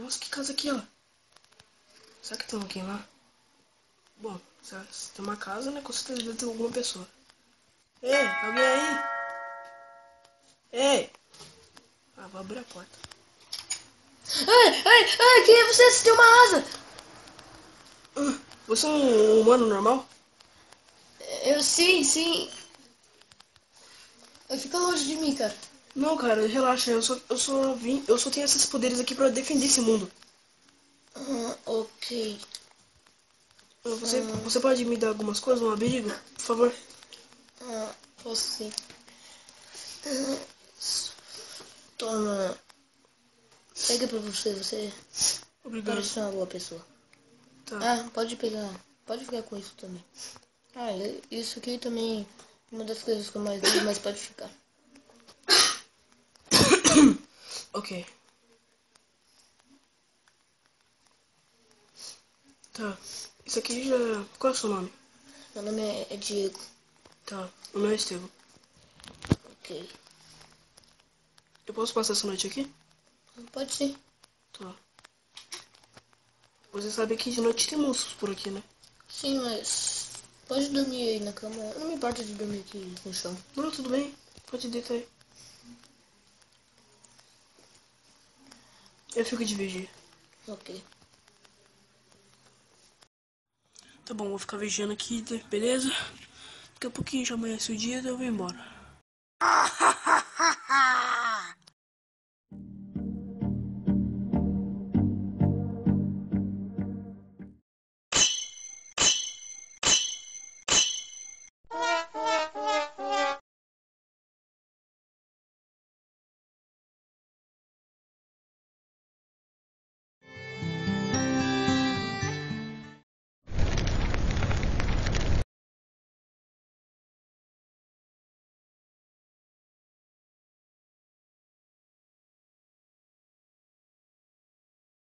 Nossa, que casa aqui, ó. Será que tem alguém lá? Bom, se tem uma casa, né? Com certeza deve ter alguma pessoa. Ei, alguém aí? Ei! Ah, vou abrir a porta. Ai, quem é você? Você tem uma asa! Você é um humano normal? Sim. Fica longe de mim, cara. Não, cara, relaxa. Eu só tenho esses poderes aqui pra defender esse mundo. Ok. Você pode me dar algumas coisas, um abrigo, por favor? Posso sim. Toma. Pega pra você Obrigado. parece ser uma boa pessoa. Tá. Ah, pode pegar. Pode ficar com isso também. Ah, isso aqui também é uma das coisas que eu mais ligo, mas pode ficar. Ok. Tá. Isso aqui já. Qual é o seu nome? Meu nome é Diego. Tá. O meu é Estevam. Ok. Eu posso passar essa noite aqui? Pode sim. Tá. Você sabe que de noite tem monstros por aqui, né? Sim, mas pode dormir aí na cama. Eu não me importo de dormir aqui no chão. Não, tudo bem. Pode deitar aí. Eu fico de vigia. Ok. Tá bom, vou ficar vigiando aqui, beleza? Daqui a pouquinho já amanhece o dia e eu vou embora.